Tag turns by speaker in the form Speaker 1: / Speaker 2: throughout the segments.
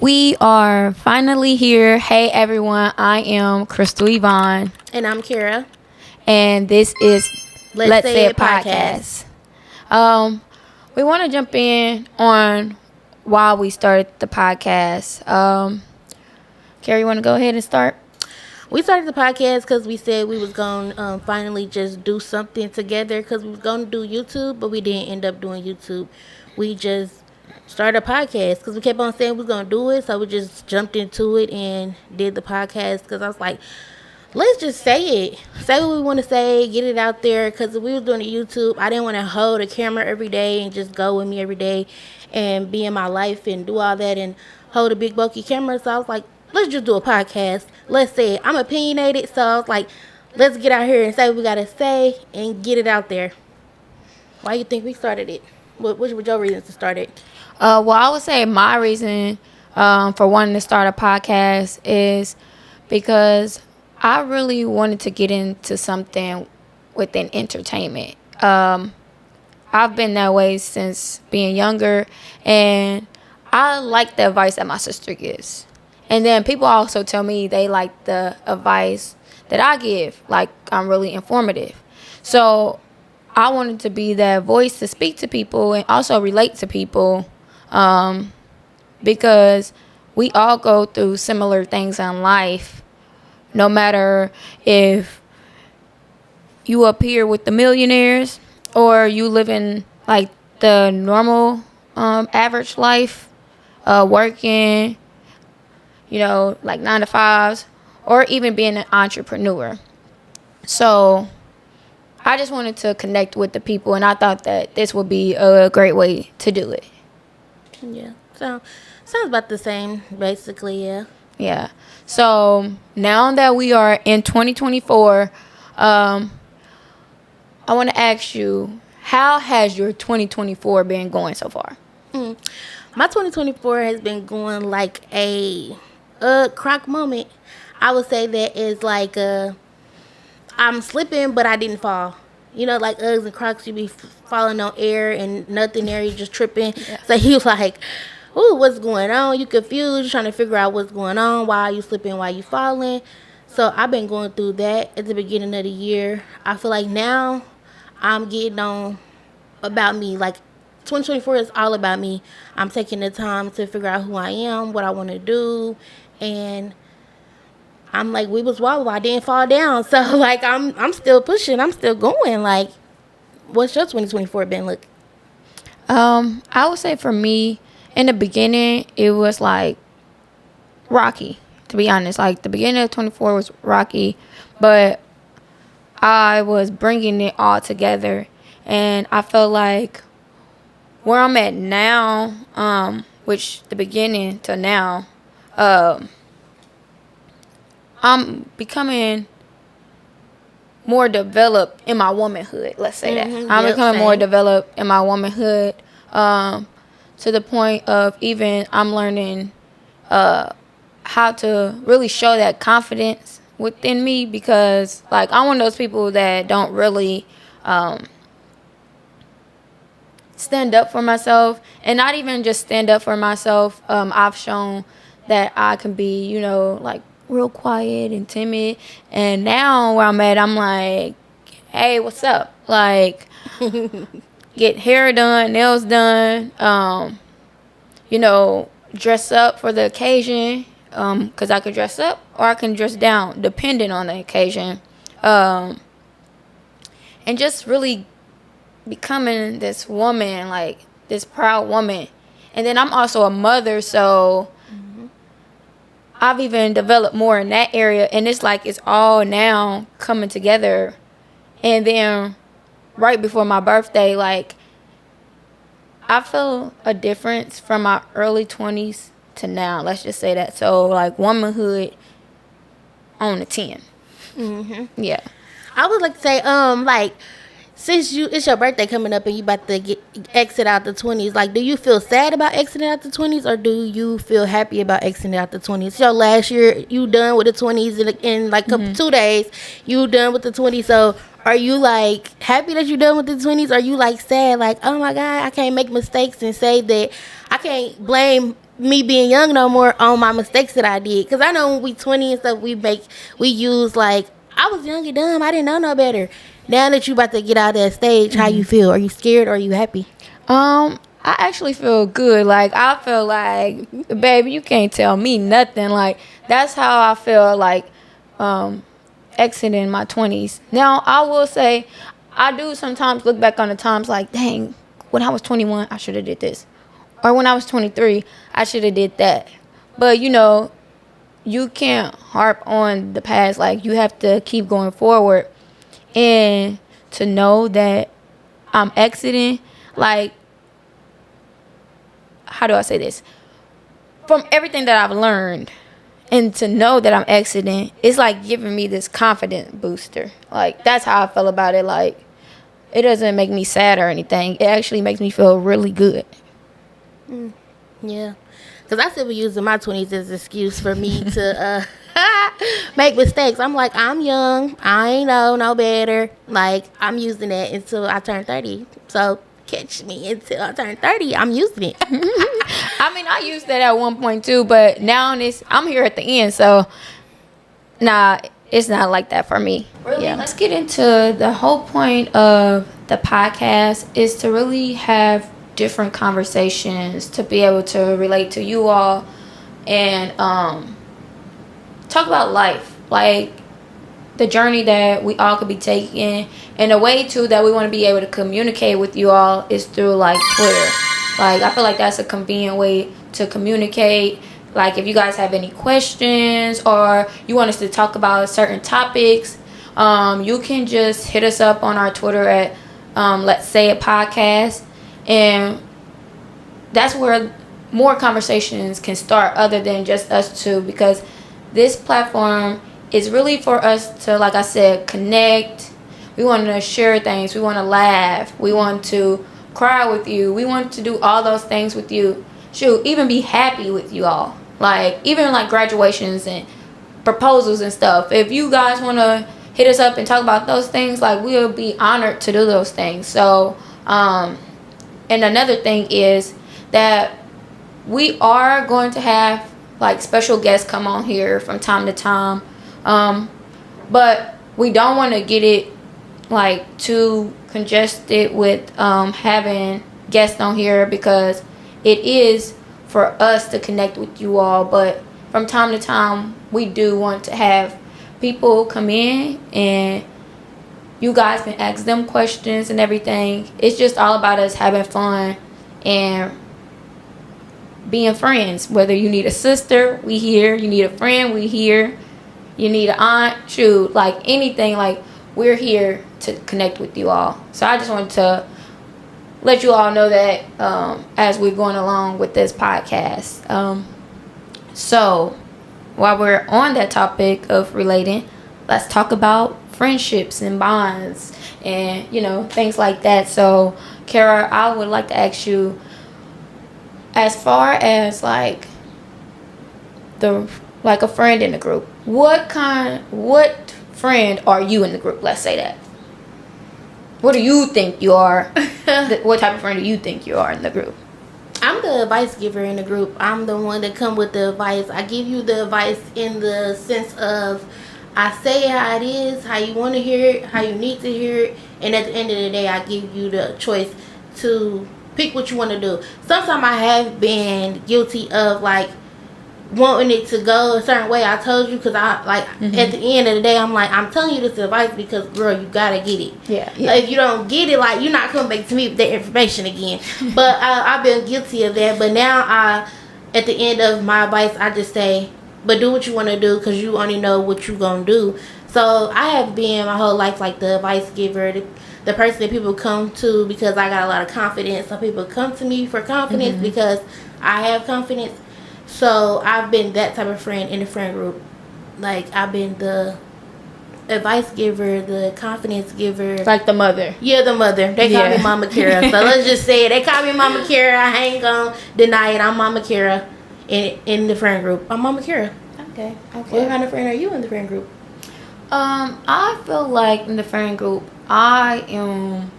Speaker 1: We are finally here. Hey everyone, I am Crystal Yvonne.
Speaker 2: And I'm Kara.
Speaker 1: And this is
Speaker 2: Let's Say It podcast.
Speaker 1: We want to jump in on why we started the podcast. Carrie, you want to go ahead and start?
Speaker 2: We started the podcast because we said we was going to finally just do something together because we was going to do YouTube, but we didn't end up doing YouTube. We just started a podcast because we kept on saying we was going to do it, so we just jumped into it and did the podcast because I was like, let's just say it. Say what we want to say, get it out there. Because if we was doing a YouTube, I didn't want to hold a camera every day and just go with me every day and be in my life and do all that and hold a big bulky camera. So I was like, let's just do a podcast. Let's say it. I'm opinionated, so I was like, let's get out here and say what we got to say and get it out there. Why you think we started it? What were your reasons to start it?
Speaker 1: Well, I would say my reason for wanting to start a podcast is because I really wanted to get into something within entertainment. I've been that way since being younger, and I like the advice that my sister gives. And then people also tell me they like the advice that I give, like I'm really informative. So I wanted to be that voice to speak to people and also relate to people, because we all go through similar things in life. No matter if you up here with the millionaires or you live in like the normal average life, working, like 9 to 5s, or even being an entrepreneur. So I just wanted to connect with the people, and I thought that this would be a great way to do it.
Speaker 2: Yeah, so sounds about the same, basically, yeah.
Speaker 1: Yeah. So now that we are in 2024, I want to ask you, how has your 2024 been going so far?
Speaker 2: My 2024 has been going like a croc moment. I would say that is like I'm slipping, but I didn't fall. You know, like Uggs and Crocs, you be falling on air and nothing there, you just tripping. Yeah. So he was like, ooh, what's going on? You confused, trying to figure out what's going on, why are you slipping, why are you falling. So I've been going through that at the beginning of the year. I feel like now I'm getting on about me. Like 2024 is all about me. I'm taking the time to figure out who I am, what I want to do, and I'm like, we was wobble, I didn't fall down. So like I'm still pushing, I'm still going. Like, what's your 2024 been look?
Speaker 1: I would say for me, in the beginning, it was like rocky, to be honest. Like the beginning of 24 was rocky, but I was bringing it all together, and I felt like where I'm at now, which the beginning to now, I'm becoming more developed in my womanhood. Let's say that. I'm becoming more developed in my womanhood, to the point of even I'm learning how to really show that confidence within me, because like I'm one of those people that don't really stand up for myself, and not even just stand up for myself. I've shown that I can be, like real quiet and timid, and now where I'm at, I'm like, hey, what's up? Like, get hair done, nails done, dress up for the occasion, because I could dress up or I can dress down depending on the occasion, and just really becoming this woman, like this proud woman. And then I'm also a mother, so I've even developed more in that area, and it's like it's all now coming together. And then right before my birthday, like I feel a difference from my early 20s to now. Let's just say that. So like womanhood on a 10. Yeah.
Speaker 2: I would like to say, like, since it's your birthday coming up and you about to exit out the 20s, like, do you feel sad about exiting out the 20s, or do you feel happy about exiting out the 20s? So last year you done with the 20s in like 2 days, you done with the 20s. So are you like happy that you done with the 20s? Are you like sad, like, oh my God, I can't make mistakes and say that I can't blame me being young no more on my mistakes that I did. Because I know when we 20 and stuff, we use like, I was young and dumb. I didn't know no better. Now that you about to get out of that stage, how you feel? Are you scared or are you happy?
Speaker 1: I actually feel good. Like, I feel like, baby, you can't tell me nothing. Like, that's how I feel like exiting my 20s. Now, I will say, I do sometimes look back on the times like, dang, when I was 21, I should have did this. Or when I was 23, I should have did that. But, you know, you can't harp on the past. Like, you have to keep going forward. And to know that I'm exiting, like, how do I say this? From everything that I've learned, and to know that I'm exiting, it's like giving me this confidence booster. Like, that's how I feel about it. Like, it doesn't make me sad or anything. It actually makes me feel really good.
Speaker 2: Yeah. Because I still be using my 20s as an excuse for me to make mistakes. I'm like, I'm young. I ain't know no better. Like, I'm using that until I turn 30. So, catch me until I turn 30. I'm using it.
Speaker 1: I mean, I used that at one point too, but now I'm here at the end. So, nah, it's not like that for me. Really? Yeah. Let's get into the whole point of the podcast is to really have different conversations to be able to relate to you all and talk about life, like the journey that we all could be taking, and a way too that we want to be able to communicate with you all is through like Twitter. Like, I feel like that's a convenient way to communicate. Like, if you guys have any questions or you want us to talk about certain topics, you can just hit us up on our Twitter at Let's Say It Podcast. And that's where more conversations can start other than just us two, because this platform is really for us to, like I said, connect. We want to share things. We want to laugh. We want to cry with you. We want to do all those things with you. Shoot, even be happy with you all. Like, even like graduations and proposals and stuff. If you guys want to hit us up and talk about those things, like, we'll be honored to do those things. So, and another thing is that we are going to have like special guests come on here from time to time. But we don't want to get it like too congested with having guests on here, because it is for us to connect with you all. But from time to time, we do want to have people come in and you guys can ask them questions and everything. It's just all about us having fun and being friends. Whether you need a sister, we here. You need a friend, we here. You need an aunt, shoot, like anything, like we're here to connect with you all. So I just wanted to let you all know that as we're going along with this podcast. So while we're on that topic of relating, let's talk about friendships and bonds and, you know, things like that. So, Kara, I would like to ask you, as far as like a friend in the group, what friend are you in the group? Let's say that. What do you think you are? What type of friend do you think you are in the group?
Speaker 2: I'm the advice giver in the group. I'm the one that come with the advice. I give you the advice in the sense of I say how it is, how you want to hear it, how you need to hear it, and at the end of the day, I give you the choice to pick what you want to do. Sometimes I have been guilty of like wanting it to go a certain way. I told you, because I like at the end of the day, I'm like, I'm telling you this advice because, girl, you gotta get it.
Speaker 1: Yeah.
Speaker 2: Like, if you don't get it, like, you're not coming back to me with that information again. But I've been guilty of that. But now at the end of my advice, I just say, but do what you want to do, because you only know what you gonna do. So I have been my whole life like the advice giver, the person that people come to because I got a lot of confidence. Some people come to me for confidence because I have confidence. So I've been that type of friend in the friend group. Like, I've been the advice giver, the confidence giver.
Speaker 1: Like the mother.
Speaker 2: Yeah, the mother. They call me Mama Kira. So let's just say it. They call me Mama Kira. I ain't gonna deny it. I'm Mama Kira in the friend group. I'm Mama Kira.
Speaker 1: Okay.
Speaker 2: What kind of friend are you in the friend group?
Speaker 1: I feel like in the friend group, I am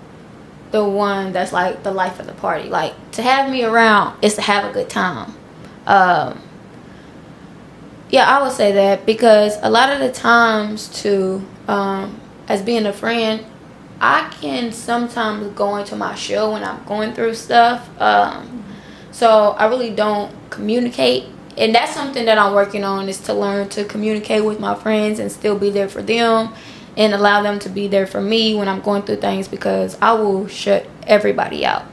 Speaker 1: the one that's like the life of the party. Like, to have me around is to have a good time. Um, yeah, I would say that because a lot of the times too, as being a friend, I can sometimes go into my shell when I'm going through stuff. So I really don't communicate. And that's something that I'm working on, is to learn to communicate with my friends and still be there for them and allow them to be there for me when I'm going through things, because I will shut everybody out.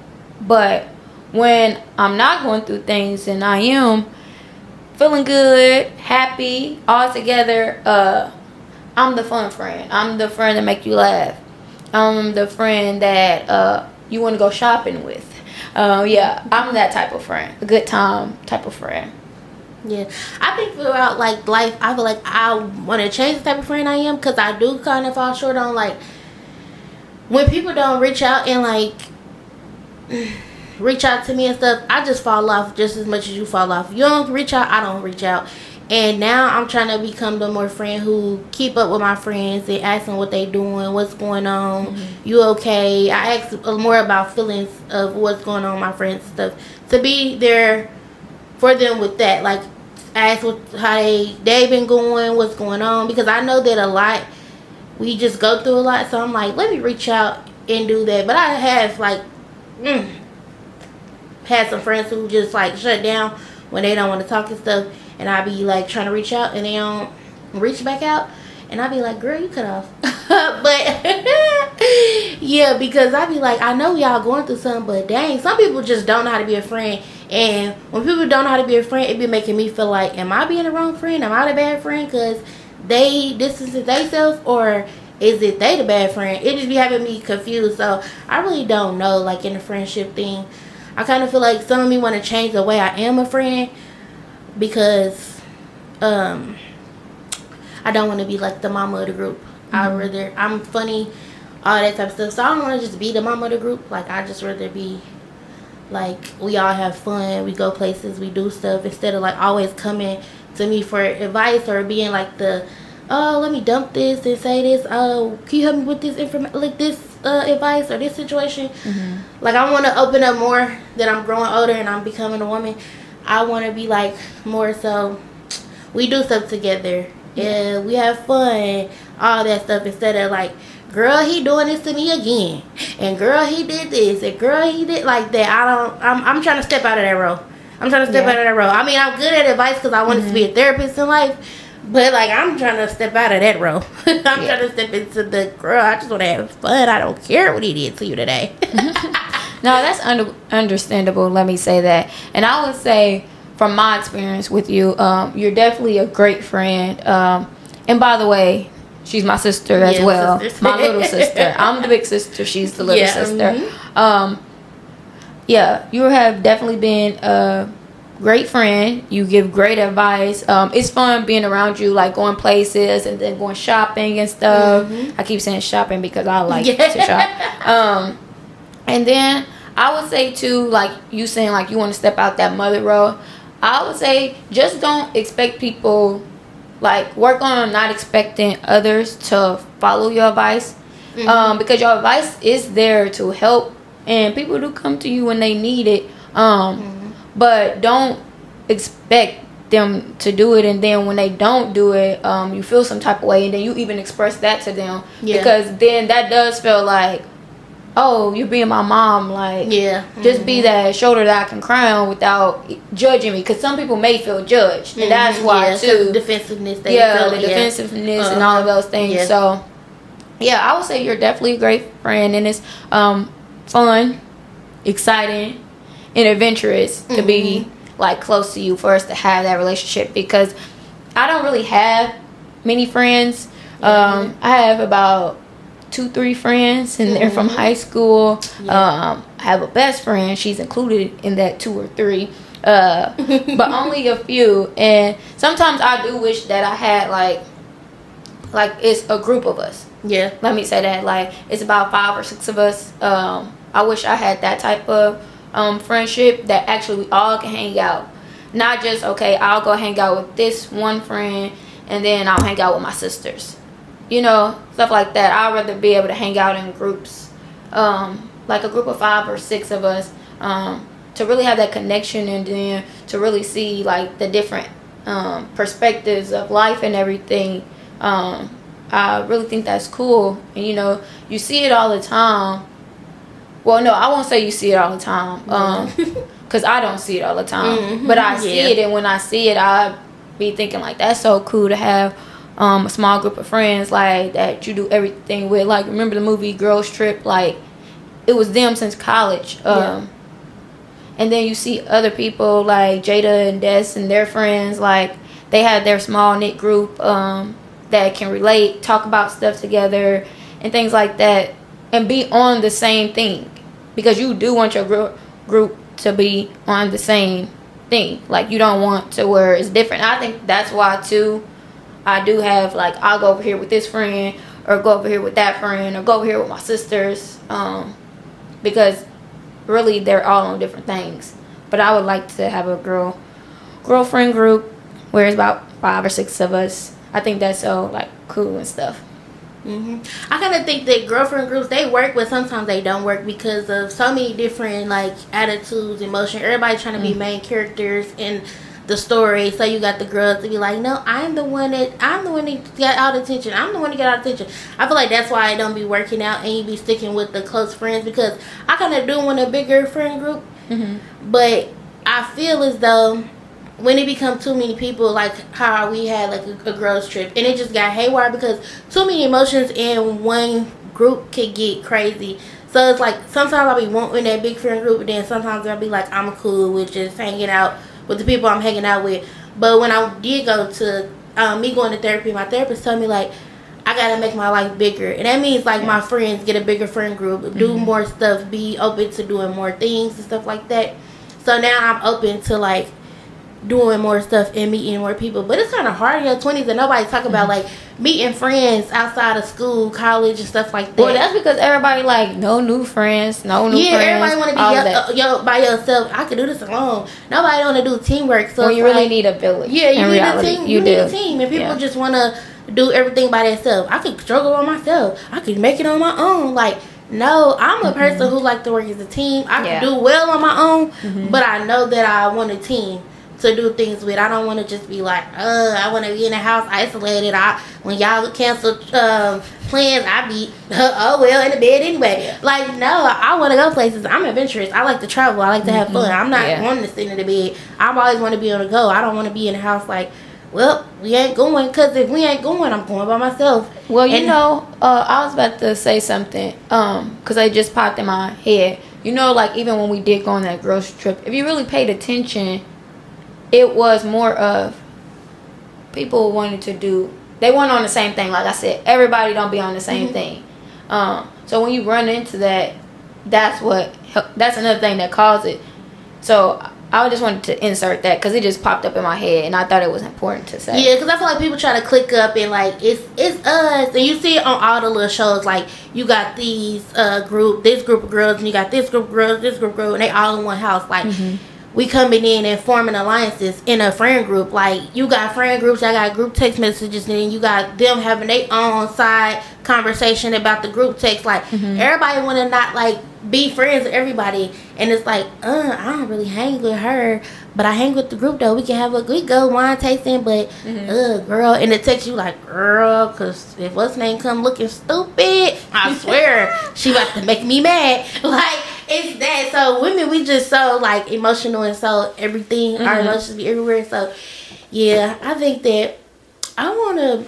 Speaker 1: But when I'm not going through things and I am feeling good, happy, all together, I'm the fun friend. I'm the friend that make you laugh. I'm the friend that you want to go shopping with. Yeah, I'm that type of friend. A good time type of friend.
Speaker 2: Yeah, I think throughout like life, I feel like I want to change the type of friend I am, because I do kind of fall short on like when people don't reach out and like reach out to me and stuff. I just fall off just as much as you fall off. You don't reach out, I don't reach out. And now I'm trying to become the more friend who keep up with my friends and ask them what they doing, what's going on, you okay. I ask more about feelings of what's going on with my friends and stuff, to be there for them with that. Like, ask how they been going, what's going on, because I know that a lot, we just go through a lot. So I'm like, let me reach out and do that. But I have like had some friends who just like shut down when they don't want to talk and stuff, and I be like trying to reach out and they don't reach back out, and I be like, girl, you cut off. But yeah, because I be like, I know y'all going through something, but dang, some people just don't know how to be a friend. And when people don't know how to be a friend, it be making me feel like, am I being the wrong friend? Am I the bad friend because they distance themselves, or is it they the bad friend? It just be having me confused. So I really don't know, like in the friendship thing. I kind of feel like some of me want to change the way I am a friend, because I don't want to be like the mama of the group. I'm funny, all that type of stuff. So I don't want to just be the mama of the group. Like, I just rather be like, we all have fun, we go places, we do stuff, instead of like always coming to me for advice, or being like the, oh, let me dump this and say this, oh, can you help me with this like this advice or this situation. Like, I want to open up more, that I'm growing older and I'm becoming a woman. I want to be like more so we do stuff together, and we have fun, all that stuff, instead of like, girl, he doing this to me again, and girl, he did this, and girl, he did like that. I'm trying to step out of that role. I'm trying to step out of that role. I mean, I'm good at advice because I wanted to be a therapist in life, but like, I'm trying to step out of that role. I'm trying to step into the, girl, I just want to have fun. I don't care what he did to you today.
Speaker 1: No, that's understandable. Let me say that. And I would say, from my experience with you, you're definitely a great friend. And by the way, she's my sister as well. Sisters. My little sister. I'm the big sister. She's the little sister. Yeah, you have definitely been a great friend. You give great advice. It's fun being around you, like going places and then going shopping and stuff. I keep saying shopping because I like to shop. And then I would say too, like you saying, like you want to step out that mother role. I would say just don't expect people, like work on not expecting others to follow your advice, because your advice is there to help, and people do come to you when they need it. But don't expect them to do it, and then when they don't do it, you feel some type of way, and then you even express that to them, because then that does feel like, oh, you're being my mom. Like, just be that shoulder that I can cry on without judging me, because some people may feel judged, and that's why too,
Speaker 2: defensiveness.
Speaker 1: Defensiveness and all of those things. So yeah, I would say you're definitely a great friend, and it's fun, exciting, and adventurous to be like close to you, for us to have that relationship, because I don't really have many friends. I have about 2-3 friends, and they're from high school. I have a best friend. She's included in that 2 or 3, but only a few. And sometimes I do wish that I had like it's a group of us. Let me say that, like it's about 5 or 6 of us. I wish I had that type of friendship, that actually we all can hang out, not just, okay, I'll go hang out with this one friend and then I'll hang out with my sisters, you know, stuff like that. I'd rather be able to hang out in groups, like a group of 5 or 6 of us, to really have that connection, and then to really see like the different perspectives of life and everything. I really think that's cool. And you know, you see it all the time. Well, no, I won't say you see it all the time, because I don't see it all the time. But I see it, and when I see it, I be thinking like, that's so cool to have a small group of friends like that you do everything with. Like, remember the movie Girls Trip? Like, it was them since college. And then you see other people like Jada and Des and their friends, like they had their small knit group that can relate, talk about stuff together and things like that, and be on the same thing, because you do want your group to be on the same thing. Like, you don't want to where it's different. I think that's why too I do have, like, I'll go over here with this friend, or go over here with that friend, or go over here with my sisters, because really they're all on different things. But I would like to have a girlfriend group where it's about 5 or 6 of us. I think that's so like cool and stuff.
Speaker 2: I kind of think that girlfriend groups, they work, but sometimes they don't work because of so many different like attitudes, emotion. Everybody trying to be main characters in the story. So you got the girls to be like, no, I'm the one that got all the attention. I'm the one to get all the attention. I feel like that's why it don't be working out, and you be sticking with the close friends, because I kind of do want a bigger friend group. But I feel as though when it becomes too many people, like how we had like a girls trip, and it just got haywire because too many emotions in one group could get crazy. So it's like sometimes I'll be wanting that big friend group, and then sometimes I'll be like, I'm cool with just hanging out with the people I'm hanging out with. But when I did go to me going to therapy, my therapist told me like, I gotta make my life bigger, and that means like my friends get a bigger friend group, do more stuff, be open to doing more things and stuff like that. So now I'm open to like doing more stuff and meeting more people. But it's kind of hard in your 20s, and nobody talk about like meeting friends outside of school, college, and stuff like that.
Speaker 1: Well, that's because everybody like no new friends, no new friends.
Speaker 2: Everybody want to be by yourself. I could do this alone. Nobody want to do teamwork. So
Speaker 1: well, you really need a village.
Speaker 2: Yeah, you
Speaker 1: in
Speaker 2: need
Speaker 1: reality.
Speaker 2: a team.
Speaker 1: You
Speaker 2: need a team, and people just want to do everything by themselves. I could struggle on myself. I could make it on my own. Like, no, I'm a person who like to work as a team. I can do well on my own, but I know that I want a team to do things with. I don't want to just be like, I want to be in the house isolated. When y'all cancel plans, I be oh well in the bed anyway. Like, no, I want to go places. I'm adventurous. I like to travel. I like to have fun. I'm not wanting to sit in the bed. I always want to be on the go. I don't want to be in the house like, well, we ain't going, because if we ain't going, I'm going by myself.
Speaker 1: Well, you know, I was about to say something because it just popped in my head. You know, like even when we did go on that girls trip, if you really paid attention, it was more of people wanted to do, they weren't on the same thing. Like I said, everybody don't be on the same thing. So when you run into that, that's another thing that caused it. So I just wanted to insert that because it just popped up in my head, and I thought it was important to say.
Speaker 2: Yeah, because I feel like people try to click up and like it's us, and you see it on all the little shows. Like you got this group of girls, and you got this group of girls, this group of girls, and they all in one house. Like we coming in and forming alliances in a friend group. Like you got friend groups, I got group text messages, and then you got them having their own side conversation about the group text. Like everybody want to not like be friends with everybody, and it's like I don't really hang with her, but I hang with the group though. We go wine tasting, but girl, and it takes you like, girl, because if what's name come looking stupid, I swear she about to make me mad. Like it's that. So women, we just so like emotional, and so everything our emotions be everywhere. So yeah, I think that I want a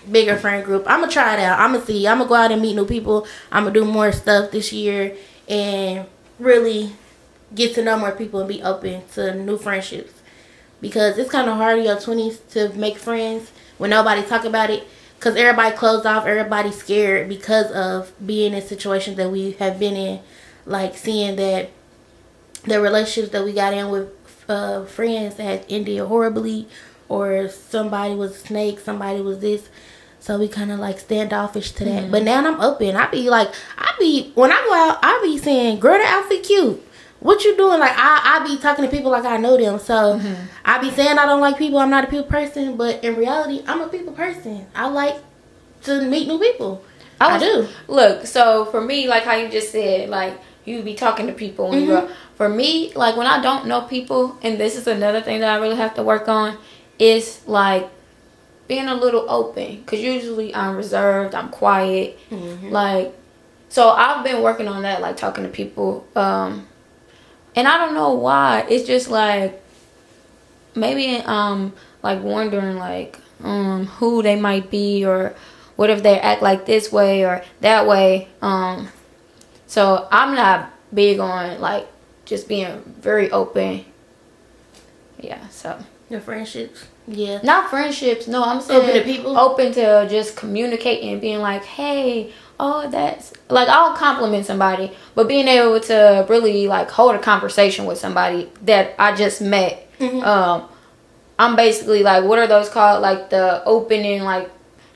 Speaker 2: bigger friend group. I'm gonna try it out. I'm gonna see. I'm gonna go out and meet new people. I'm gonna do more stuff this year and really get to know more people and be open to new friendships, because it's kind of hard in your 20s to make friends when nobody talk about it, because everybody closed off, everybody's scared because of being in situations that we have been in, like seeing that the relationships that we got in with friends that ended horribly, or somebody was a snake, somebody was this. So we kind of like standoffish to that. But now I'm open. When I go out, I be saying, girl, the outfit cute. What you doing? Like, I be talking to people like I know them. So I be saying I don't like people. I'm not a people person. But in reality, I'm a people person. I like to meet new people. I do.
Speaker 1: Look, so for me, like how you just said, like you be talking to people when you grow up. For me, like when I don't know people, and this is another thing that I really have to work on, is like being a little open. Because usually I'm reserved, I'm quiet. Like, so I've been working on that, like talking to people. And I don't know why. It's just like, maybe like wondering like who they might be, or what if they act like this way or that way. So I'm not big on like just being very open. Yeah, so
Speaker 2: Your friendships. Yeah.
Speaker 1: not friendships. No, I'm saying
Speaker 2: Open to people?
Speaker 1: open to just communicating and being like, hey, oh, that's like, I'll compliment somebody, but being able to really like hold a conversation with somebody that I just met. I'm basically like, what are those called? Like the opening, like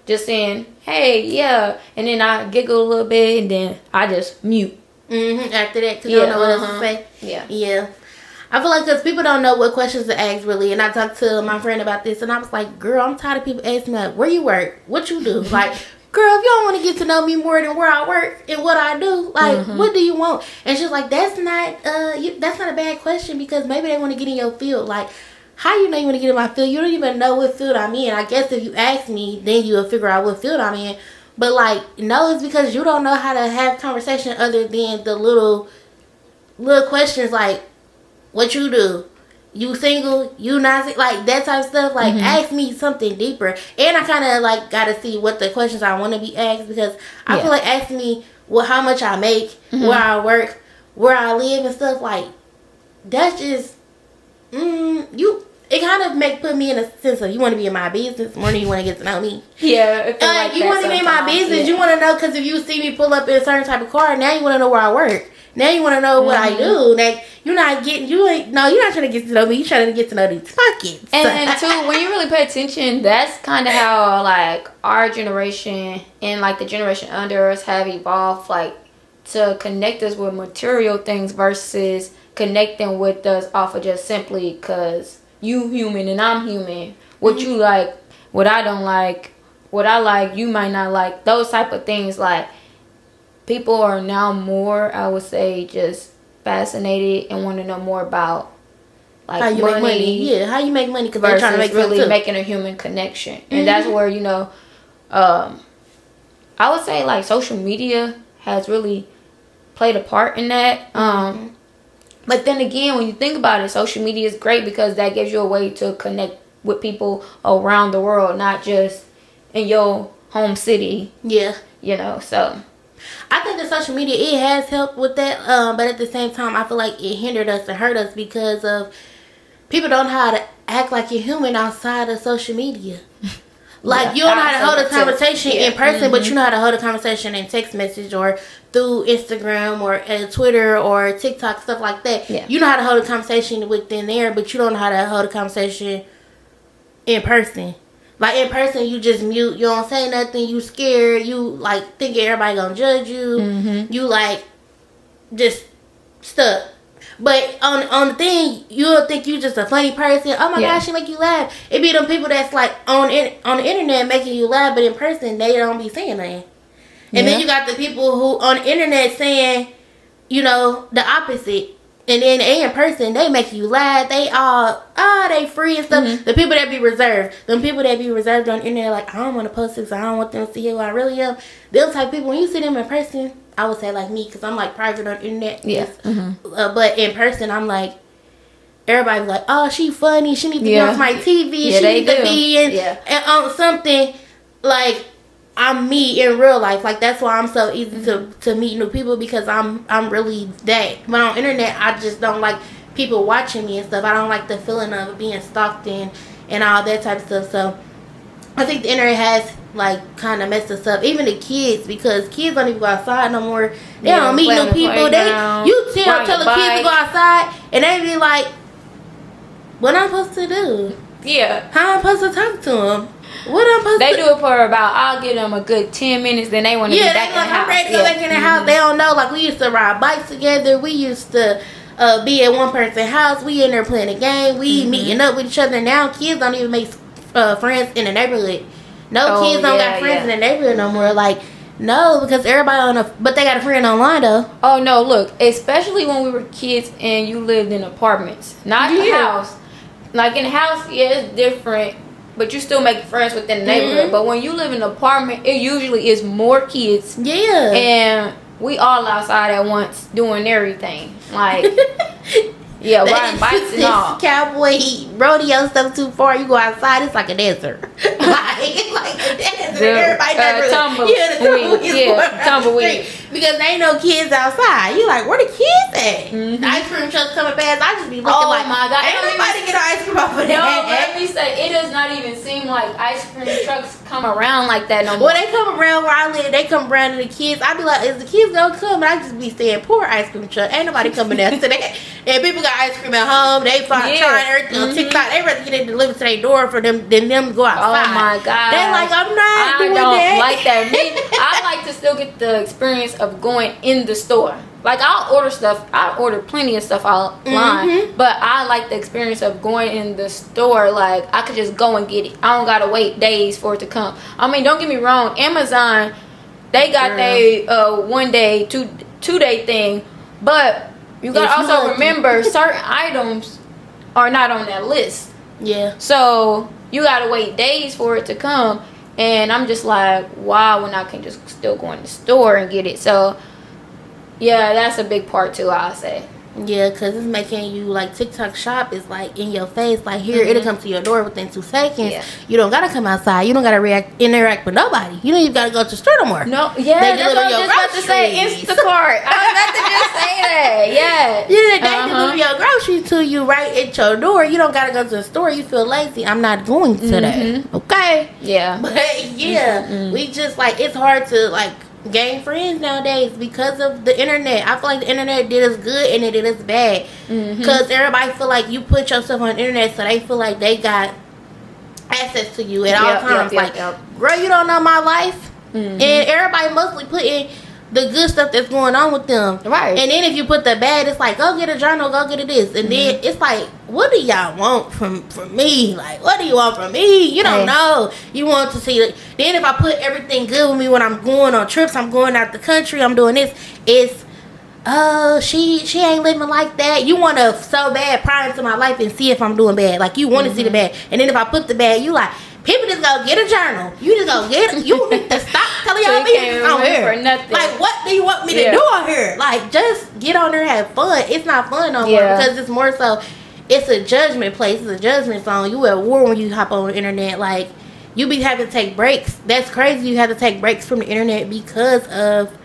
Speaker 1: just saying, hey, yeah, and then I giggle a little bit, and then I just mute.
Speaker 2: After that, because you don't know what else to say. Yeah. I feel like because people don't know what questions to ask, really. And I talked to my friend about this, and I was like, girl, I'm tired of people asking me, like, where you work? What you do? Like, girl, if you don't want to get to know me more than where I work and what I do, like, what do you want? And she's like, that's not a bad question, because maybe they want to get in your field. Like, how you know you want to get in my field? You don't even know what field I'm in. I guess if you ask me, then you'll figure out what field I'm in. But, like, no, it's because you don't know how to have conversation other than the little questions like, what you do? You single? You not? Like, that type of stuff. Like, ask me something deeper. And I kind of, like, got to see what the questions I want to be asked, because I feel like asking me, well, how much I make, where I work, where I live and stuff, like, that's just, it kind of put me in a sense of, you want to be in my business more than you want to get to know me.
Speaker 1: Yeah.
Speaker 2: Like you want to be in my business. Yeah. You want to know, because if you see me pull up in a certain type of car, now you want to know where I work. Now you want to know what I do. Like, you're not trying to get to know me. You're trying to get to know these pockets.
Speaker 1: And too, when you really pay attention, that's kind of how, like, our generation and, like, the generation under us have evolved, like, to connect us with material things versus connecting with us off of just simply because you human and I'm human. What you like, what I don't like, what I like, you might not like. Those type of things, like, people are now more, I would say, just fascinated and want to know more about, like,
Speaker 2: how you make money. Yeah, how you make money, because they're trying to make
Speaker 1: really making a human connection. And that's where, you know, I would say, like, social media has really played a part in that. But then again, when you think about it, social media is great because that gives you a way to connect with people around the world, not just in your home city.
Speaker 2: Yeah.
Speaker 1: You know, so
Speaker 2: I think that social media, it has helped with that, but at the same time, I feel like it hindered us and hurt us, because of people don't know how to act like you're human outside of social media. Like, you don't know how to hold a conversation in person, but you know how to hold a conversation in text message or through Instagram or Twitter or TikTok, stuff like that.
Speaker 1: Yeah.
Speaker 2: You know how to hold a conversation within there, but you don't know how to hold a conversation in person. Like, in person, you just mute. You don't say nothing. You scared. You, like, thinking everybody gonna judge you. You, like, just stuck. But on the thing, you'll think you just a funny person. Oh, my gosh, she make you laugh. It be them people that's, like, on the internet making you laugh, but in person, they don't be saying nothing. And then you got the people who, on the internet, saying, you know, the opposite. And then in person, they make you laugh. They all, they free and stuff. The people that be reserved. Them people that be reserved on the internet, like, I don't want to post this. I don't want them to see who I really am. Them type of people, when you see them in person, I would say like me, because I'm like private on the internet. Yeah. But in person, I'm like, everybody be like, oh, she funny. She need to be on my TV. She need to be in on something. Like, I'm me in real life. Like, that's why I'm so easy to meet new people, because I'm really that. But on internet, I just don't like people watching me and stuff. I don't like the feeling of being stalked and all that type of stuff. So I think the internet has, like, kind of messed us up. Even the kids, because kids don't even go outside no more. They don't meet new people. You tell the kids to go outside, and they be like, what am I supposed to do? Yeah. How am I supposed to talk to them?
Speaker 1: They do it for about, I'll give them a good 10 minutes, then they want to be back in the house.
Speaker 2: I'm ready to go back in the house. They don't know. Like, we used to ride bikes together. We used to be at one person's house. We in there playing a game. We meeting up with each other. Now kids don't even make friends in the neighborhood. No kids don't got friends in the neighborhood no more. Like, No, because everybody but they got a friend online though.
Speaker 1: Oh no, look, especially when we were kids and you lived in apartments, not the house. Like in the house, yeah, it's different, but you still make friends within the neighborhood. But when you live in an apartment, it usually is more kids.
Speaker 2: Yeah.
Speaker 1: And we all outside at once doing everything. Like, yeah, riding bikes and all.
Speaker 2: Cowboy rodeo stuff too far. You go outside, it's like a desert. It's like a desert. Everybody tumbleweed. Because there ain't no kids outside. You like, where the kids at? The ice cream trucks coming past. I just be looking
Speaker 1: oh
Speaker 2: like,
Speaker 1: my God,
Speaker 2: ain't nobody get ice cream off of that.
Speaker 1: No, let me say, it does not even seem like ice cream trucks come around like that no more.
Speaker 2: Well, they come around where I live. They come around to the kids. I be like, is the kids gonna come? And I just be saying, poor ice cream truck. Ain't nobody coming out to that. And people got ice cream at home. They trying everything on TikTok. They rather get it delivered to their door for them than them go outside.
Speaker 1: Oh my God.
Speaker 2: They like, I'm not doing that.
Speaker 1: I don't like that. I like to still get the experience of going in the store. Like, I'll order stuff. I order plenty of stuff online. But I like the experience of going in the store. Like, I could just go and get it. I don't got to wait days for it to come. I mean, don't get me wrong. Amazon, they got their 1 day, two day thing. But you got to also remember certain items are not on that list.
Speaker 2: Yeah.
Speaker 1: So you got to wait days for it to come. And I'm just like, wow, when I can just still go in the store and get it. So, yeah, that's a big part too, I'll say.
Speaker 2: Yeah, because it's making you, like, TikTok shop is, like, in your face. Like, here, it'll come to your door within 2 seconds. Yeah. You don't got to come outside. You don't got to interact with nobody. You don't even got to go to the store no more.
Speaker 1: No, yeah, that's what I was just about to say. Instacart. I was about to just say that. Yeah.
Speaker 2: Yeah, they deliver your groceries to you right at your door. You don't got to go to the store. You feel lazy. I'm not going to that. Okay?
Speaker 1: Yeah.
Speaker 2: But, yeah, we just, like, it's hard to, like, gain friends nowadays because of the internet. I feel like the internet did us good and it did us bad because everybody feel like you put yourself on the internet, so they feel like they got access to you at all times. Girl, you don't know my life. And everybody mostly putting the good stuff that's going on with them, right? And then if you put the bad, it's like, go get a journal, go get a this, and then it's like, what do y'all want from me? Like, what do you want from me? You don't know. You want to see. Then if I put everything good with me when I'm going on trips, I'm going out the country, I'm doing this, it's she ain't living like that. You want to so bad pry into my life and see if I'm doing bad. Like, you want to see the bad, and then if I put the bad, you like, people just go get a journal. You just go get it. You need to stop telling y'all business on here. For nothing. Like, what do you want me to do on here? Like, just get on there and have fun. It's not fun no more because it's more so, it's a judgment place. It's a judgment zone. You at war when you hop on the internet. Like, you be having to take breaks. That's crazy. You have to take breaks from the internet because of,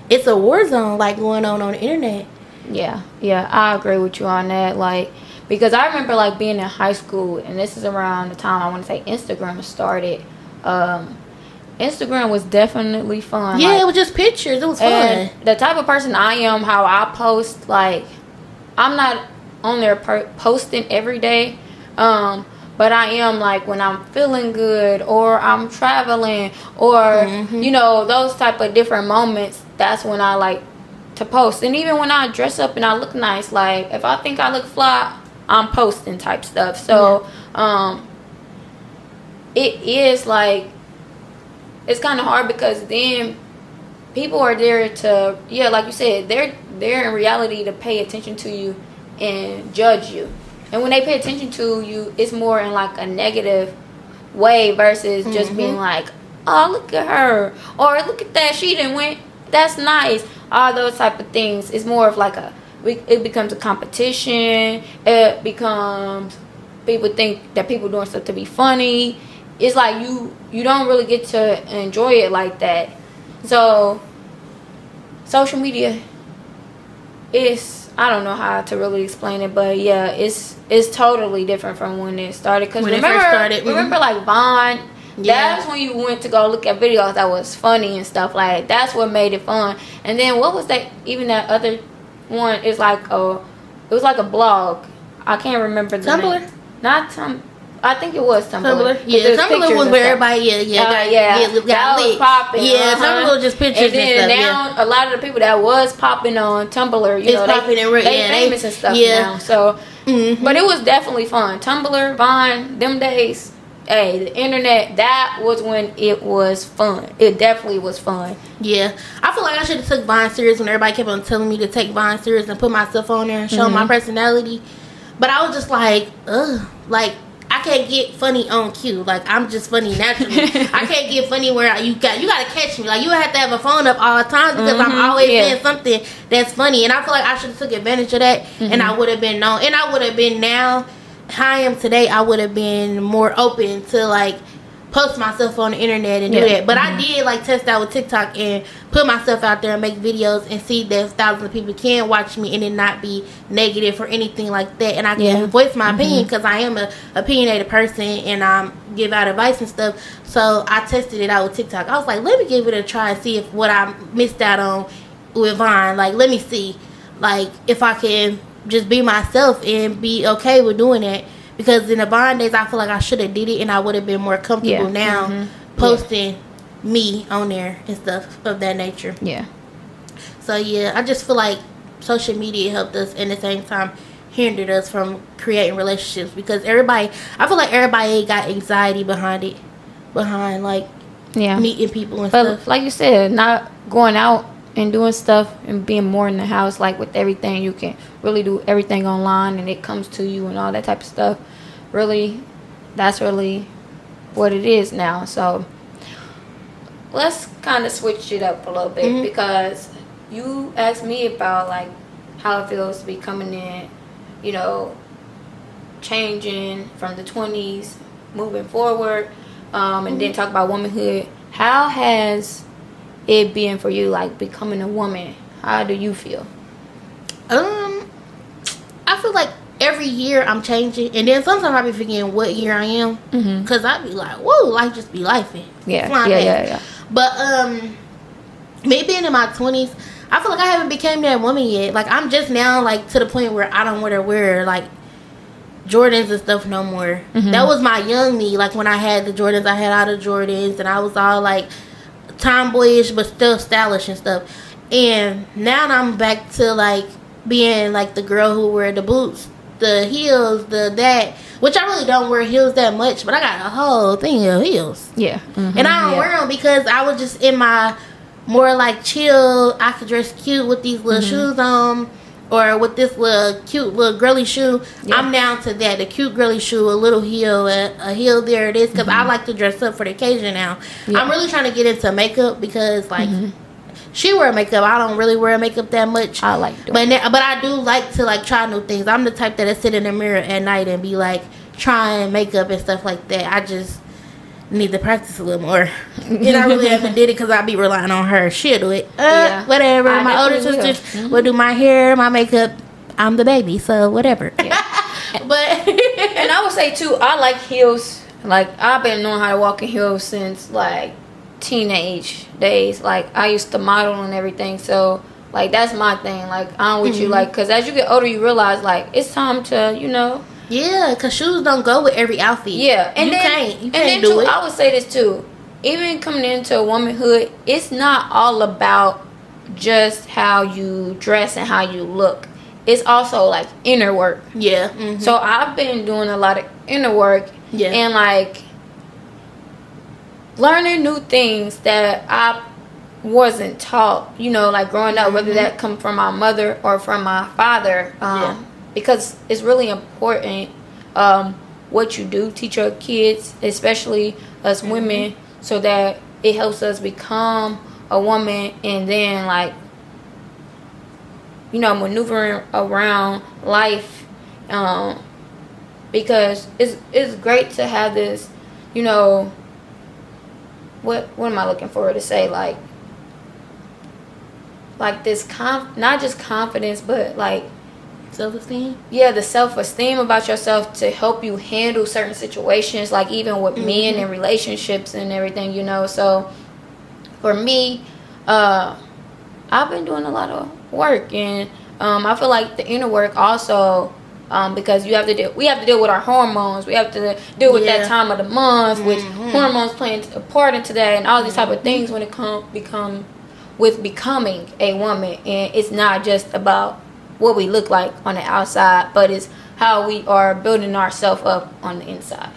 Speaker 2: it's a war zone, like, going on the internet.
Speaker 1: Yeah, I agree with you on that. Like, because I remember, like, being in high school, and this is around the time I want to say Instagram started. Instagram was definitely fun.
Speaker 2: Yeah, like, it was just pictures. It was fun.
Speaker 1: The type of person I am, how I post, like, I'm not on there posting every day. But I am, like, when I'm feeling good or I'm traveling or, you know, those type of different moments, that's when I like to post. And even when I dress up and I look nice, like, if I think I look fly, I'm posting type stuff. So it is like, it's kind of hard because then people are there to, like you said, they're there in reality to pay attention to you and judge you. And when they pay attention to you, it's more in like a negative way versus just being like, oh, look at her, or look at that, she didn't win, that's nice. All those type of things. It's more of like it becomes a competition. It becomes, people think that people doing stuff to be funny. It's like you don't really get to enjoy it like that. So social media is, I don't know how to really explain it, but yeah, it's totally different from when it started. Because remember like Vine. That's when you went to go look at videos that was funny and stuff like that. That's what made it fun. And then what was that? Even that other one is like it was like a blog. I can't remember the name. Not Tumblr. I think it was Tumblr.
Speaker 2: Yeah, Tumblr was where everybody got
Speaker 1: was popping.
Speaker 2: Yeah, Tumblr was just pictures
Speaker 1: and then now a lot of the people that was popping on Tumblr, you know, they famous and stuff now. So, but it was definitely fun. Tumblr, Vine, them days. hey, the internet, that was when it was fun. It definitely was fun.
Speaker 2: Yeah, I feel like I should have took Vine serious when everybody kept on telling me to take Vine serious and put myself on there and show my personality. But I was just like, ugh, like I can't get funny on cue. Like I'm just funny naturally. I can't get funny where you got to catch me. Like you have to have a phone up all the time because I'm always saying something that's funny. And I feel like I should have took advantage of that, and I would have been known. And I would have been now. How I am today, I would have been more open to like post myself on the internet and do that. But I did like test out with TikTok and put myself out there and make videos and see that thousands of people can watch me and it not be negative or anything like that. And I can voice my opinion because I am a opinionated person and I give out advice and stuff. So I tested it out with TikTok. I was like, let me give it a try and see if what I missed out on with Vine. Like, let me see, like if I can just be myself and be okay with doing that. Because in the Vine days, I feel like I should have did it and I would have been more comfortable now posting me on there and stuff of that nature.
Speaker 1: Yeah.
Speaker 2: So, yeah, I just feel like social media helped us and at the same time hindered us from creating relationships. Because I feel like everybody got anxiety behind it. Behind, like, meeting people and stuff.
Speaker 1: Like you said, not going out and doing stuff and being more in the house, like with everything, you can really do everything online and it comes to you and all that type of stuff. Really, that's really what it is now. So let's kind of switch it up a little bit because you asked me about like how it feels to be coming in, you know, changing from the 20s, moving forward, and then talk about womanhood. How has it being for you, like becoming a woman? How do you feel?
Speaker 2: I feel like every year I'm changing, and then sometimes I be forgetting what year I am, because I be like, whoa, life just be lifing.
Speaker 1: Yeah.
Speaker 2: But me being in my 20s, I feel like I haven't became that woman yet. Like I'm just now like to the point where I don't want to wear like Jordans and stuff no more. That was my young me. Like when I had the Jordans, I had all the Jordans, and I was all like tomboyish but still stylish and stuff. And now I'm back to like being like the girl who wear the boots, the heels, that, which I really don't wear heels that much, but I got a whole thing of heels. And I don't wear them because I was just in my more like chill, I could dress cute with these little shoes on, or with this little cute little girly shoe. I'm down to that, the cute girly shoe, a little heel, a heel there it is, because I like to dress up for the occasion now. I'm really trying to get into makeup because like she wear makeup, I don't really wear makeup that much.
Speaker 1: I like doing
Speaker 2: but I do like to like try new things. I'm the type that I sit in the mirror at night and be like trying makeup and stuff like that. I just need to practice a little more. And I really haven't did it because I be relying on her. She'll do it. Whatever. My older sisters will do my hair, my makeup. I'm the baby, so whatever. But
Speaker 1: and I would say too, I like heels. Like I've been knowing how to walk in heels since like teenage days. Like I used to model and everything, so like that's my thing. Like I'm with you, like, because as you get older you realize like it's time to, you know.
Speaker 2: Yeah, because shoes don't go with every outfit.
Speaker 1: Yeah, and
Speaker 2: you can't do it.
Speaker 1: I would say this too. Even coming into womanhood, it's not all about just how you dress and how you look. It's also like inner work.
Speaker 2: Yeah.
Speaker 1: So I've been doing a lot of inner work. And like learning new things that I wasn't taught, you know, like growing up, whether that come from my mother or from my father. Because it's really important what you do teach your kids, especially us women, so that it helps us become a woman and then like, you know, maneuvering around life, because it's great to have this, you know, what am I looking for to say, like this not just confidence, but like
Speaker 2: self-esteem.
Speaker 1: Yeah, the self-esteem about yourself to help you handle certain situations, like even with men and relationships and everything, you know. So for me, I've been doing a lot of work, and I feel like the inner work also, because we have to deal with our hormones. We have to deal with that time of the month, which hormones playing a part into that, and all these type of things when it with becoming a woman. And it's not just about what we look like on the outside, but it's how we are building ourselves up on the inside.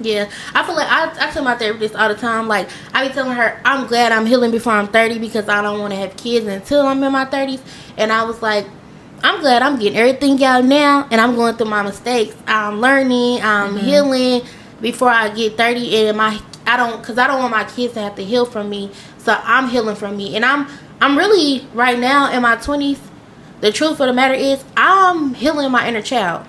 Speaker 2: Yeah, I feel like I tell my therapist all the time. Like, I be telling her, I'm glad I'm healing before I'm 30 because I don't want to have kids until I'm in my 30s. And I was like, I'm glad I'm getting everything out now, and I'm going through my mistakes. I'm learning, I'm healing before I get 30, and I don't want my kids to have to heal from me. So I'm healing from me, and I'm really right now in my 20s. The truth of the matter is, I'm healing my inner child.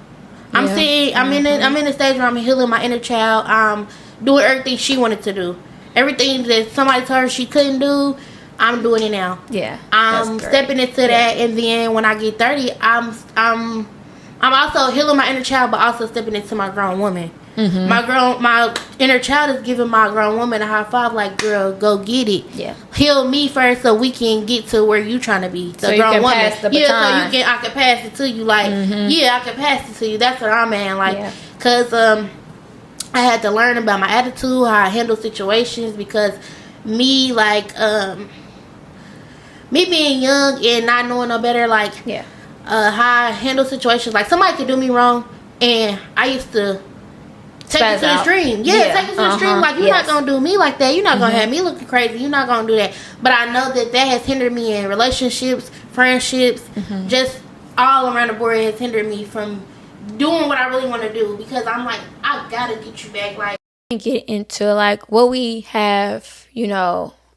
Speaker 2: I'm saying I'm in the stage where I'm healing my inner child. I'm doing everything she wanted to do. Everything that somebody told her she couldn't do, I'm doing it now.
Speaker 1: Yeah,
Speaker 2: I'm stepping into that, and then when I get 30, I'm also healing my inner child, but also stepping into my grown woman. My inner child is giving my grown woman a high five, like, girl, go get it.
Speaker 1: Yeah.
Speaker 2: Heal me first so we can get to where you trying to be.
Speaker 1: So you can pass the baton.
Speaker 2: Yeah, so I can pass it to you. Like, I can pass it to you. That's what I'm at. Like, cause I had to learn about my attitude, how I handle situations, because me being young and not knowing no better, like, how I handle situations. Like, somebody could do me wrong, and I used to take it to the extreme. Yeah, take it to the extreme. Like, you're not going to do me like that. You're not going to have me looking crazy. You're not going to do that. But I know that has hindered me in relationships, friendships, just all around the board has hindered me from doing what I really want to do, because I'm like, I got to get you back. Like,
Speaker 1: get into, like, what we have,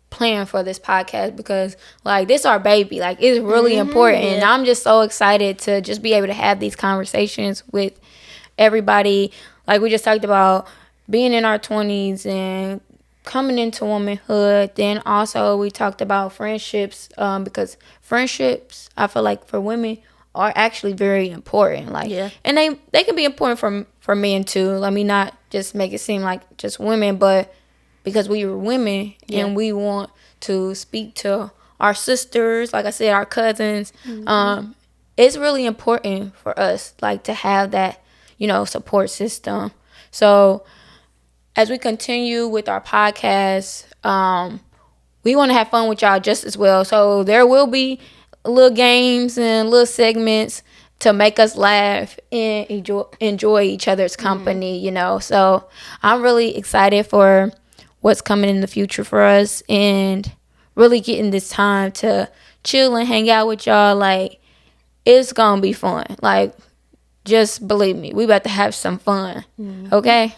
Speaker 1: planned for this podcast, because, like, this our baby. Like, it's really important. And I'm just so excited to just be able to have these conversations with everybody. Like, we just talked about being in our 20s and coming into womanhood. Then also we talked about friendships, because friendships, I feel like, for women are actually very important. Like, and they can be important for men too. Let me not just make it seem like just women, but because we were women and we want to speak to our sisters, like I said, our cousins. It's really important for us, like, to have that, support system. So as we continue with our podcast, we want to have fun with y'all just as well. So there will be little games and little segments to make us laugh and enjoy each other's company, So I'm really excited for what's coming in the future for us, and really getting this time to chill and hang out with y'all. Like, it's gonna be fun. Like, just believe me, we about to have some fun. Okay?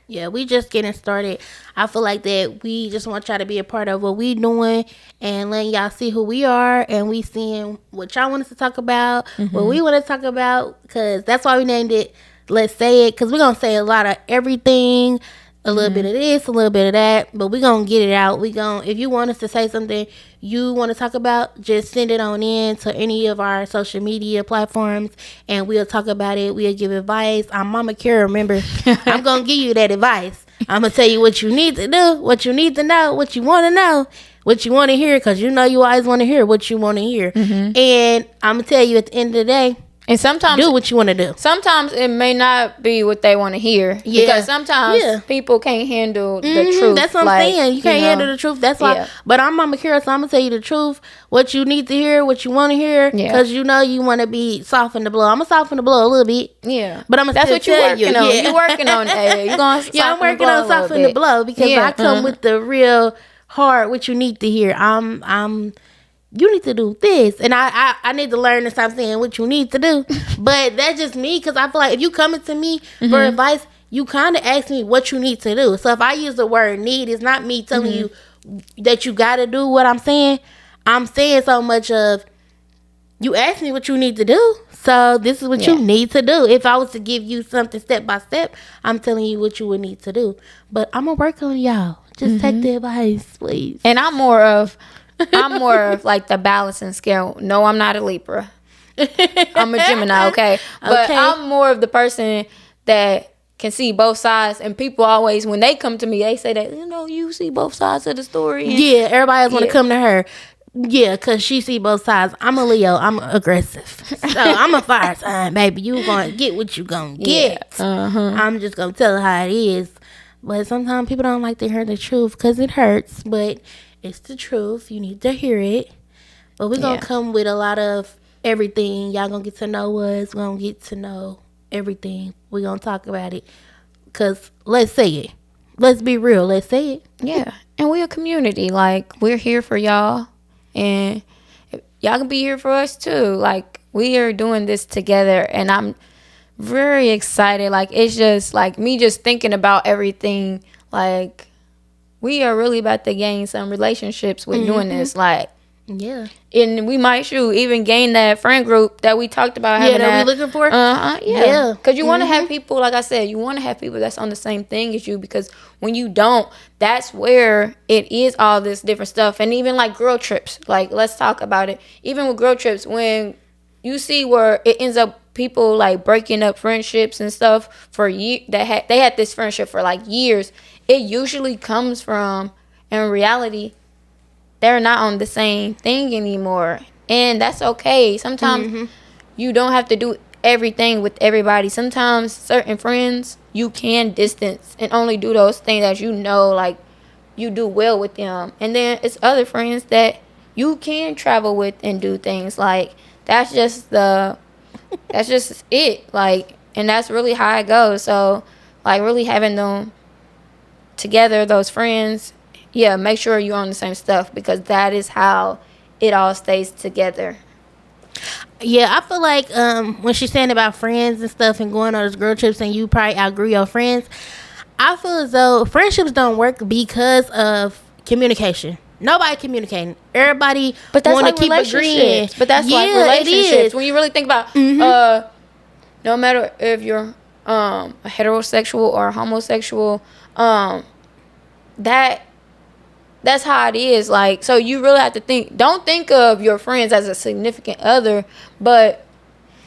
Speaker 2: Yeah, we just getting started. I feel like that we just want y'all to be a part of what we doing, and letting y'all see who we are, and we seeing what y'all want us to talk about, what we want to talk about, because that's why we named it Let's Say It, because we're going to say a lot of everything, a little bit of this, a little bit of that, but we're going to get it out. If you want us to say something you want to talk about, just send it on in to any of our social media platforms, and we'll talk about it. We'll give advice. I'm Mama Kara, remember. I'm going to give you that advice. I'm going to tell you what you need to do, what you need to know, what you want to know, what you want to hear, because you always want to hear what you want to hear. And I'm going to tell you at the end of the day,
Speaker 1: and sometimes
Speaker 2: do what you want to do.
Speaker 1: Sometimes it may not be what they want to hear. Yeah. Because sometimes people can't handle the truth.
Speaker 2: That's what I'm saying. You can't handle the truth. That's why. But I'm Mama Kara, so I'm going to tell you the truth. What you need to hear, what you want to hear. Because you want to be soften the blow. I'm going to soften the blow a little bit.
Speaker 1: Yeah.
Speaker 2: But I'm going to
Speaker 1: That's what you're working on. You're working on that. You're going to
Speaker 2: I'm working on softening the blow, because I come with the real hard what you need to hear. You need to do this, and I need to learn to stop saying what you need to do. But that's just me, because I feel like if you coming to me for advice, you kind of ask me what you need to do. So if I use the word need, it's not me telling you that you got to do what I'm saying. I'm saying so much of, you ask me what you need to do, so this is what you need to do. If I was to give you something step by step, I'm telling you what you would need to do. But I'm gonna work on y'all. Just take the advice, please.
Speaker 1: And I'm more of like the balancing scale. No, I'm not a Libra. I'm a Gemini, okay? But I'm more of the person that can see both sides. And people always, when they come to me, they say that, you see both sides of the story. And
Speaker 2: everybody else want to come to her. Yeah, because she see both sides. I'm a Leo. I'm aggressive. So I'm a fire sign, baby. You going to get what you going to get. I'm just going to tell her how it is. But sometimes people don't like to hear the truth because it hurts. But it's the truth. You need to hear it. But we're going to come with a lot of everything. Y'all going to get to know us. We're going to get to know everything. We're going to talk about it. Because let's say it. Let's be real. Let's say it.
Speaker 1: Yeah. And we're a community. Like, we're here for y'all. And y'all can be here for us, too. Like, we are doing this together. And I'm very excited. Like, it's just, like, me just thinking about everything. Like, we are really about to gain some relationships with doing this. Like,
Speaker 2: yeah.
Speaker 1: And we might even gain that friend group that we talked about having.
Speaker 2: That we looking for.
Speaker 1: Yeah. Because you want to have people, like I said, you want to have people that's on the same thing as you. Because when you don't, that's where it is all this different stuff. And even like girl trips, like let's talk about it. Even with girl trips, when you see where it ends up people like breaking up friendships and stuff for years, they had this friendship for like years. It usually comes from, in reality, they're not on the same thing anymore. And that's okay. Sometimes you don't have to do everything with everybody. Sometimes certain friends you can distance and only do those things that you know, like, you do well with them. And then it's other friends that you can travel with and do things. Like, that's just it. Like, and that's really how it goes. So, like, really having them together, those friends, yeah, make sure you're on the same stuff, because that is how it all stays together.
Speaker 2: Yeah, I feel like when she's saying about friends and stuff and going on those girl trips and you probably outgrew your friends, I feel as though friendships don't work because of communication. Nobody communicating. Everybody want to keep agreeing.
Speaker 1: But that's like relationships. When you really think about, no matter if you're a heterosexual or homosexual, that's how it is. Like, so you really have to don't think of your friends as a significant other, but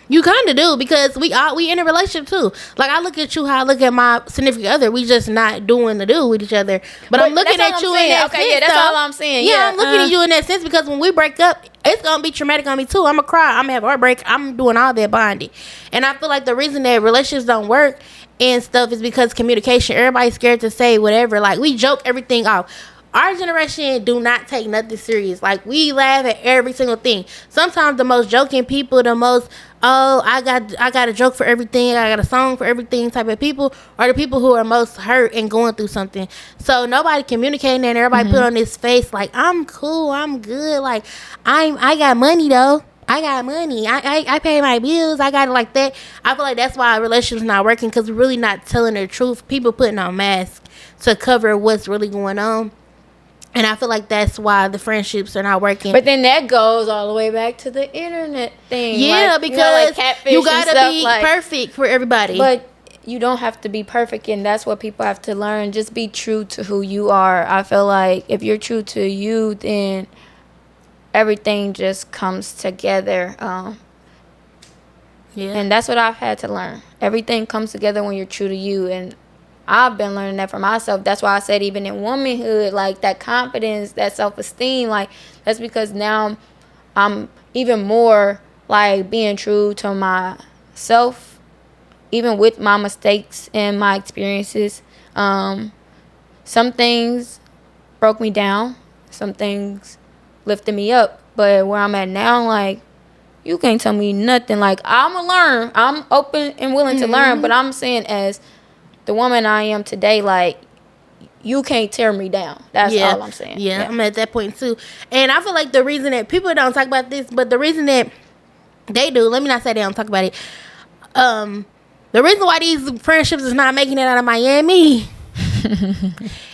Speaker 2: you kind of do, because we in a relationship too. Like, I look at you how I look at my significant other. We just not doing the do with each other. But I'm looking at you in that sense.
Speaker 1: Yeah, that's all I'm saying.
Speaker 2: Yeah, I'm looking at you in that sense, because when we break up, it's gonna be traumatic on me too. I'm gonna cry. I'm gonna have heartbreak. I'm doing all that bonding. And I feel like the reason that relationships don't work and stuff is because communication. Everybody's scared to say whatever. Like, we joke everything off. Our generation do not take nothing serious. Like, we laugh at every single thing. Sometimes the most joking people, the most, I got a joke for everything, I got a song for everything type of people are the people who are most hurt and going through something. So nobody communicating, and everybody put on this face like, I'm cool, I'm good, like I got money though. I got money. I pay my bills. I got it like that. I feel like that's why relationships not working, because we're really not telling the truth. People putting on masks to cover what's really going on. And I feel like that's why the friendships are not working.
Speaker 1: But then that goes all the way back to the internet thing.
Speaker 2: Yeah,
Speaker 1: like,
Speaker 2: because you gotta be
Speaker 1: like,
Speaker 2: perfect for everybody.
Speaker 1: But you don't have to be perfect, and that's what people have to learn. Just be true to who you are. I feel like if you're true to you, then everything just comes together.
Speaker 2: Yeah.
Speaker 1: And that's what I've had to learn. Everything comes together when you're true to you, and I've been learning that for myself. That's why I said even in womanhood, like that confidence, that self-esteem, like that's because now I'm even more like being true to myself, even with my mistakes and my experiences. Some things broke me down. Some things lifted me up. But where I'm at now, like, you can't tell me nothing. Like, I'm going to learn. I'm open and willing to learn. But I'm saying as the woman I am today, like, you can't tear me down. That's all I'm saying.
Speaker 2: Yeah, I'm at that point too. And I feel like the reason that people don't talk about this, but the reason that they do, let me not say they don't talk about it. The reason why these friendships is not making it out of Miami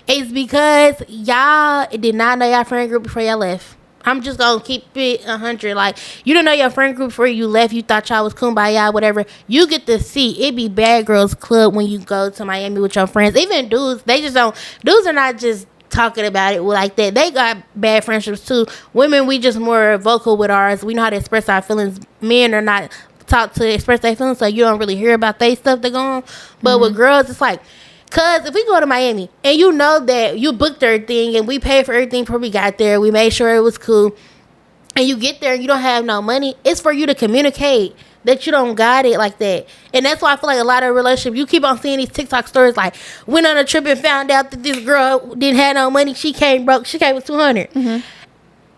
Speaker 2: is because y'all did not know y'all friend group before y'all left. I'm just gonna keep it 100. Like, you don't know your friend group before you left. You thought y'all was kumbaya, whatever. You get to see it be Bad Girls Club when you go to Miami with your friends. Even dudes, they just don't. Dudes are not just talking about it like that. They got bad friendships too. Women, we just more vocal with ours. We know how to express our feelings. Men are not taught to express their feelings, so you don't really hear about their stuff that go on. But with girls, it's like, cause if we go to Miami and you know that you booked everything and we paid for everything before we got there, we made sure it was cool, and you get there and you don't have no money, it's for you to communicate that you don't got it like that. And that's why I feel like a lot of relationships, you keep on seeing these TikTok stories like, went on a trip and found out that this girl didn't have no money, she came broke, she came with 200.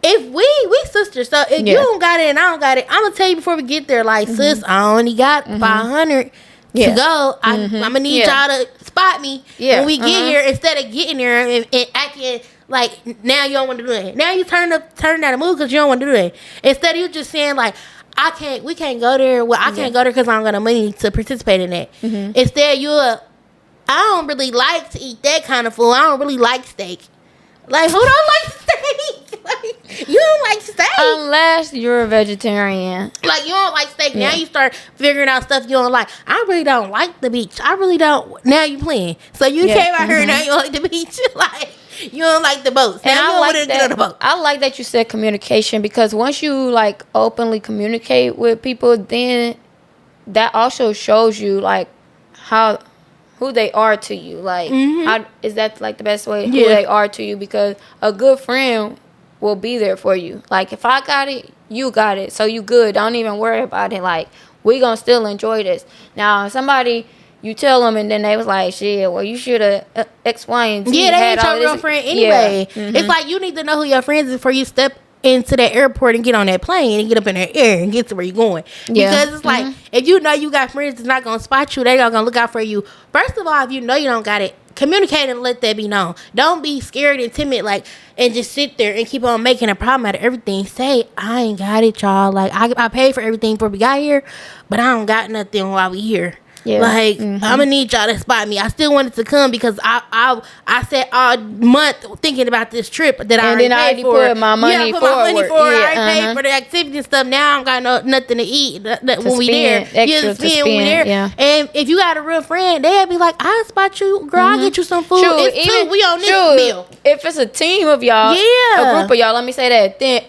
Speaker 2: If we sisters, so if you don't got it and I don't got it, I'm gonna tell you before we get there, like, sis, I only got 500. to go. I'm gonna need y'all to spot me when we get here, instead of getting there and acting like now you don't want to do it. Now you turn down the move because you don't want to do it. Instead of you just saying like, we can't go there. Well, I can't go there because I don't got no money to participate in that. Instead, I don't really like to eat that kind of food. I don't really like steak. Like, who don't like steak? Like, you don't like steak.
Speaker 1: Unless you're a vegetarian.
Speaker 2: Like, you don't like steak. Now you start figuring out stuff you don't like. I really don't like the beach. I really don't. Now you playing. So you came out here and now you don't like the beach. Like, you don't like the boats. Now
Speaker 1: And
Speaker 2: you
Speaker 1: I
Speaker 2: don't
Speaker 1: like
Speaker 2: want to get on the boat.
Speaker 1: I like that you said communication, because once you like openly communicate with people, then that also shows you like who they are to you. Like, how is that like the best way? Who they are to you, because a good friend will be there for you. Like, if I got it, you got it. So you good. Don't even worry about it. Like, we gonna still enjoy this. Now, if somebody, you tell them and then they was like, shit, well, you should have X, Y, and Z.
Speaker 2: Yeah, they ain't your real friend anyway. It's like you need to know who your friends is before you step into that airport and get on that plane and get up in the air and get to where you're going. Because it's like, if you know you got friends that's not going to spot you, they're not going to look out for you. First of all, if you know you don't got it, communicate and let that be known. Don't be scared and timid, like, and just sit there and keep on making a problem out of everything. Say, I ain't got it, y'all. Like, I paid for everything before we got here, but I don't got nothing while we here. Like, I'm gonna need y'all to spot me. I still wanted to come because I sat all month thinking about this trip that I already paid for.
Speaker 1: Put my money forward.
Speaker 2: I already paid for the activity and stuff. Now I don't got nothing to eat when we there.
Speaker 1: To spend when we there. Yeah.
Speaker 2: And if you got a real friend, they'll be like, I'll spot you, girl. I'll get you some food. It's two. We on this meal.
Speaker 1: If it's a team of y'all, a group of y'all, let me say that, then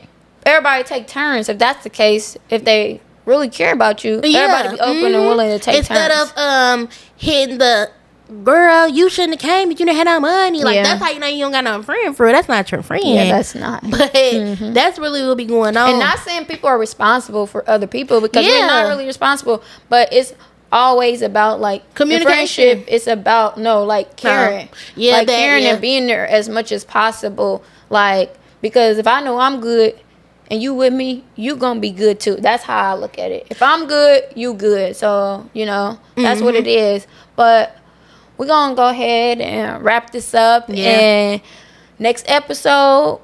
Speaker 1: everybody take turns. If that's the case, if they really care about you, everybody be open and willing to take
Speaker 2: instead
Speaker 1: turns.
Speaker 2: of hitting the girl, you shouldn't have came, but you didn't have no money. Like, that's how you know you don't got no friend for it. That's not your friend.
Speaker 1: Yeah, that's not.
Speaker 2: But that's really what be going on.
Speaker 1: And not saying people are responsible for other people, because we're not really responsible, but it's always about like
Speaker 2: communication.
Speaker 1: It's about caring. Like caring and being there as much as possible. Like, because if I know I'm good and you with me, you gonna be good too. That's how I look at it. If I'm good, you good. So, that's what it is. But we're gonna go ahead and wrap this up. And next episode,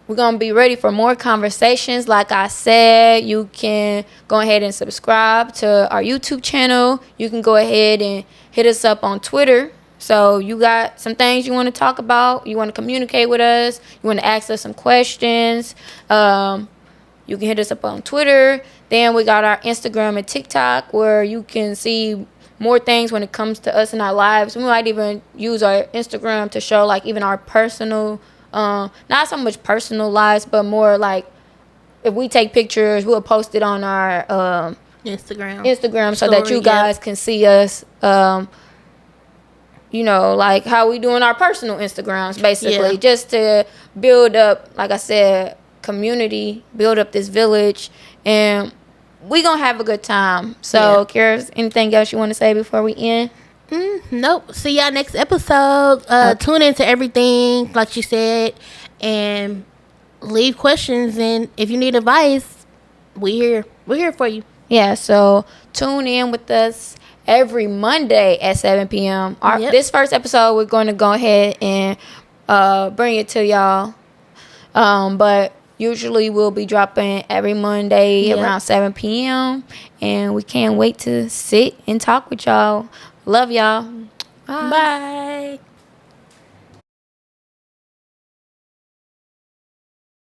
Speaker 1: we're gonna be ready for more conversations. Like I said, you can go ahead and subscribe to our YouTube channel. You can go ahead and hit us up on Twitter. So you got some things you want to talk about, you want to communicate with us, you want to ask us some questions, you can hit us up on Twitter. Then we got our Instagram and TikTok, where you can see more things when it comes to us in our lives. We might even use our Instagram to show like even our personal, not so much personal lives, but more like if we take pictures, we'll post it on our Instagram so that you guys can see us. Like how we doing our personal Instagrams, basically, just to build up, like I said, community, build up this village, and we gonna have a good time. So, Kira, anything else you want to say before we end?
Speaker 2: Nope. See y'all next episode. Tune into everything, like she said, and leave questions. And if you need advice, we're here for you.
Speaker 1: Yeah. So tune in with us every Monday at 7 p.m. This first episode, we're going to go ahead and bring it to y'all. But usually we'll be dropping every Monday around 7 p.m. And we can't wait to sit and talk with y'all. Love y'all.
Speaker 2: Bye.